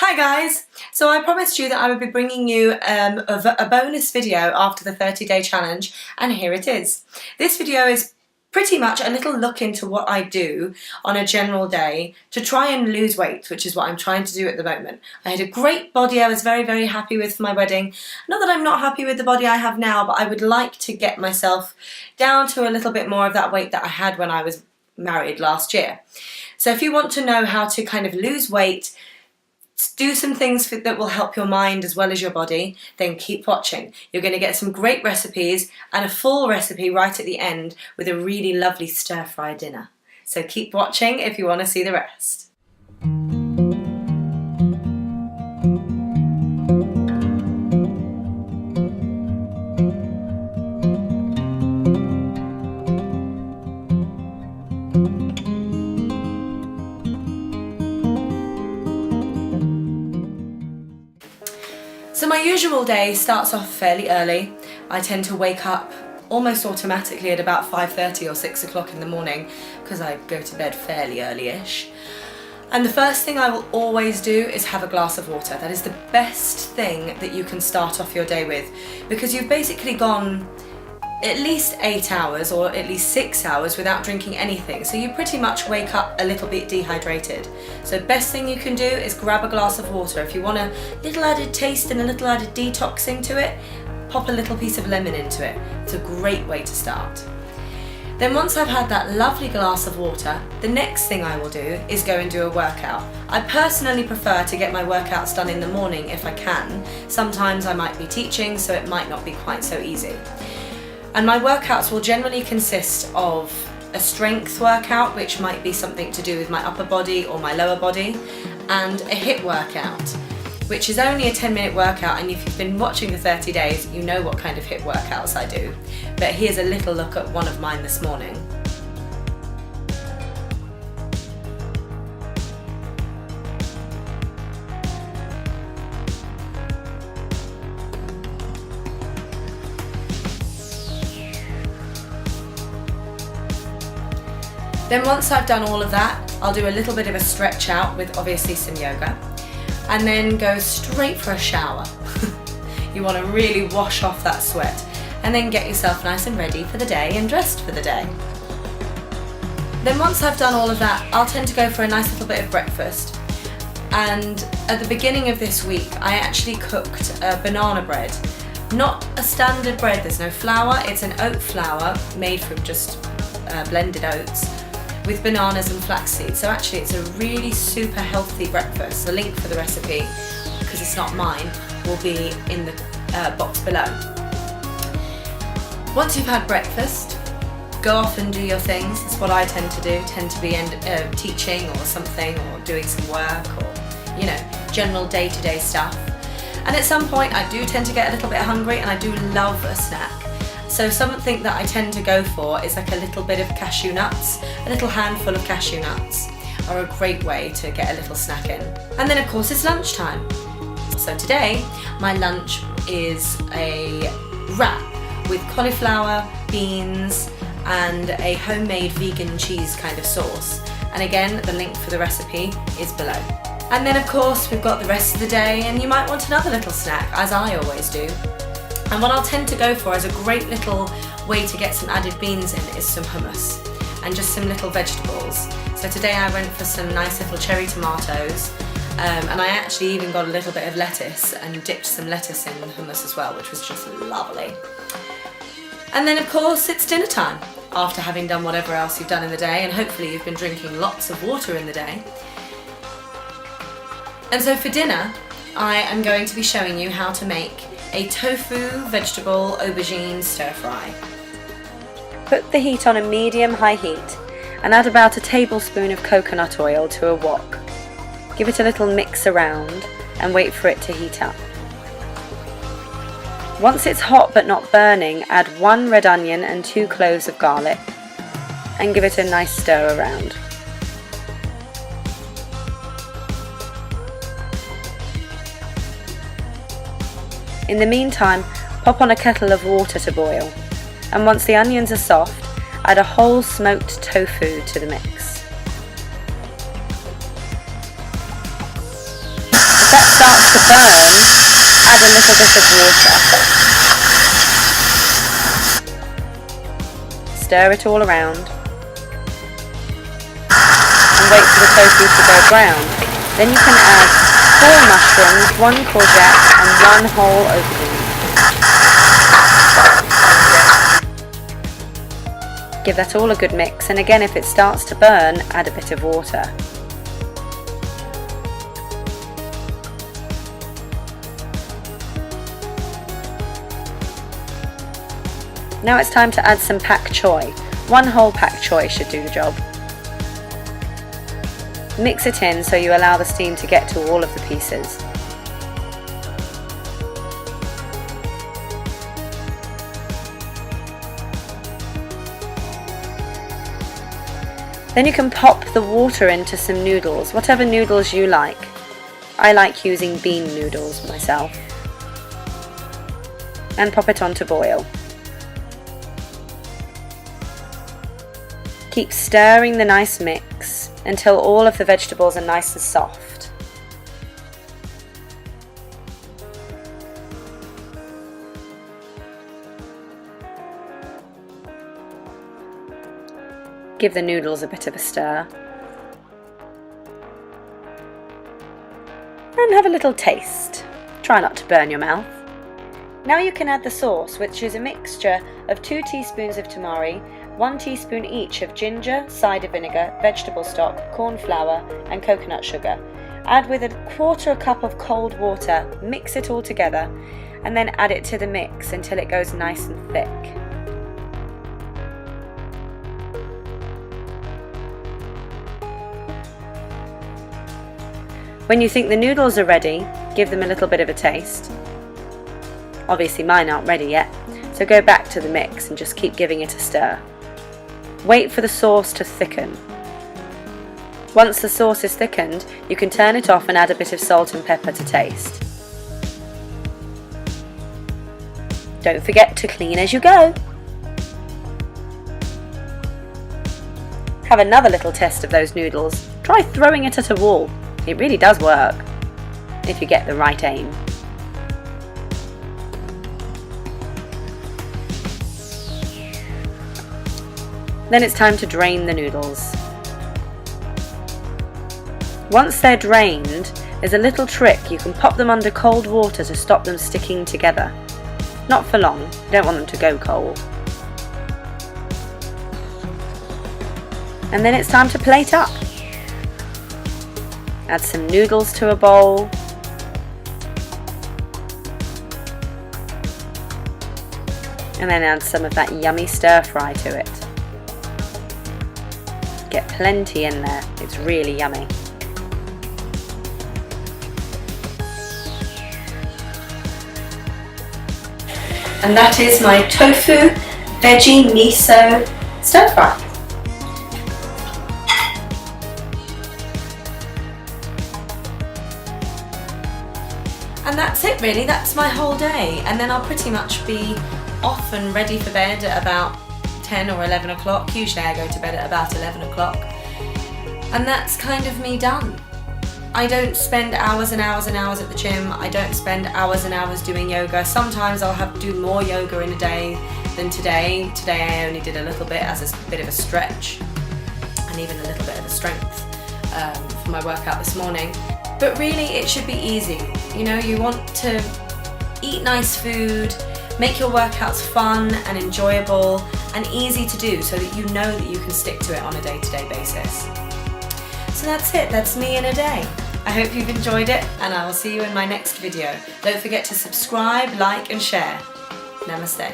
Hi guys! So I promised you that I would be bringing you a bonus video after the 30-day challenge, and here it is. This video is pretty much a little look into what I do on a general day to try and lose weight, which is what I'm trying to do at the moment. I had a great body I was very happy with for my wedding. Not that I'm not happy with the body I have now, but I would like to get myself down to a little bit more of that weight that I had when I was married last year. So if you want to know how to kind of lose weight, do some things that will help your mind as well as your body, then keep watching. You're going to get some great recipes and a full recipe right at the end with a really lovely stir-fry dinner. So keep watching if you want to see the rest. So my usual day starts off fairly early. I tend to wake up almost automatically at about 5:30 or 6 o'clock in the morning because I go to bed fairly early-ish. And the first thing I will always do is have a glass of water. That is the best thing that you can start off your day with, because you've basically gone at least 8 hours or at least 6 hours without drinking anything, so you pretty much wake up a little bit dehydrated. So best thing you can do is grab a glass of water. If you want a little added taste and a little added detoxing to it, pop a little piece of lemon into it. It's a great way to start. Then once I've had that lovely glass of water, the next thing I will do is go and do a workout. I personally prefer to get my workouts done in the morning if I can. Sometimes I might be teaching, so it might not be quite so easy. And my workouts will generally consist of a strength workout, which might be something to do with my upper body or my lower body, and a HIIT workout, which is only a 10-minute workout, and if you've been watching the 30 days, you know what kind of HIIT workouts I do. But here's a little look at one of mine this morning. Then once I've done all of that, I'll do a little bit of a stretch out with obviously some yoga, and then go straight for a shower. You want to really wash off that sweat, and then get yourself nice and ready for the day and dressed for the day. Then once I've done all of that, I'll tend to go for a nice little bit of breakfast. And at the beginning of this week, I actually cooked a banana bread. Not a standard bread, there's no flour, it's an oat flour made from just blended oats, with bananas and flax seeds. So actually it's a really super healthy breakfast. The link for the recipe, because it's not mine, will be in the box below. Once you've had breakfast, go off and do your things. That's what I tend to do. Tend to be teaching or something, or doing some work, or general day-to-day stuff. And at some point I do tend to get a little bit hungry, and I do love a snack. So something that I tend to go for is like a little bit of cashew nuts. A little handful of cashew nuts are a great way to get a little snack in. And then of course it's lunchtime. So today my lunch is a wrap with cauliflower, beans, and a homemade vegan cheese kind of sauce. And again, the link for the recipe is below. And then of course we've got the rest of the day, and you might want another little snack, as I always do. And what I'll tend to go for as a great little way to get some added beans in is some hummus and just some little vegetables. So today I went for some nice little cherry tomatoes, and I actually even got a little bit of lettuce and dipped some lettuce in the hummus as well, which was just lovely. And then of course it's dinner time, after having done whatever else you've done in the day, and hopefully you've been drinking lots of water in the day. And so for dinner, I am going to be showing you how to make a tofu vegetable aubergine stir fry. Put the heat on a medium-high heat and add about a tablespoon of coconut oil to a wok. Give it a little mix around and wait for it to heat up. Once it's hot but not burning, add 1 red onion and 2 cloves of garlic and give it a nice stir around. In the meantime, pop on a kettle of water to boil, and once the onions are soft, add a whole smoked tofu to the mix. that starts to burn, add a little bit of water. Stir it all around and wait for the tofu to go brown. Then you can add 4 mushrooms, 1 courgette and 1 whole aubergine. Give that all a good mix, and again if it starts to burn, add a bit of water. Now it's time to add some pak choi. 1 whole pak choi should do the job. Mix it in so you allow the steam to get to all of the pieces. Then you can pop the water into some noodles, whatever noodles you like. I like using bean noodles myself. And pop it on to boil. Keep stirring the nice mix until all of the vegetables are nice and soft. Give the noodles a bit of a stir. And have a little taste. Try not to burn your mouth. Now you can add the sauce, which is a mixture of 2 teaspoons of tamari, 1 teaspoon each of ginger, cider vinegar, vegetable stock, corn flour and coconut sugar. Add with 1/4 cup of cold water, mix it all together and then add it to the mix until it goes nice and thick. When you think the noodles are ready, give them a little bit of a taste. Obviously mine aren't ready yet, so go back to the mix and just keep giving it a stir. Wait for the sauce to thicken. Once the sauce is thickened, you can turn it off and add a bit of salt and pepper to taste. Don't forget to clean as you go. Have another little test of those noodles. Try throwing it at a wall. It really does work, if you get the right aim. Then it's time to drain the noodles. Once they're drained, there's a little trick. You can pop them under cold water to stop them sticking together. Not for long, you don't want them to go cold. And then it's time to plate up. Add some noodles to a bowl. And then add some of that yummy stir fry to it. Get plenty in there, it's really yummy. And that is my tofu veggie miso stir fry. And that's it really, that's my whole day. And then I'll pretty much be off and ready for bed at about 10 or 11 o'clock. Usually I go to bed at about 11 o'clock. And that's kind of me done. I don't spend hours and hours and hours at the gym. I don't spend hours and hours doing yoga. Sometimes I'll have to do more yoga in a day than today. Today I only did a little bit as a bit of a stretch and even a little bit of a strength for my workout this morning. But really it should be easy. You know, you want to eat nice food, make your workouts fun and enjoyable and easy to do so that you know that you can stick to it on a day-to-day basis. So that's it, that's me in a day. I hope you've enjoyed it and I will see you in my next video. Don't forget to subscribe, like and share. Namaste.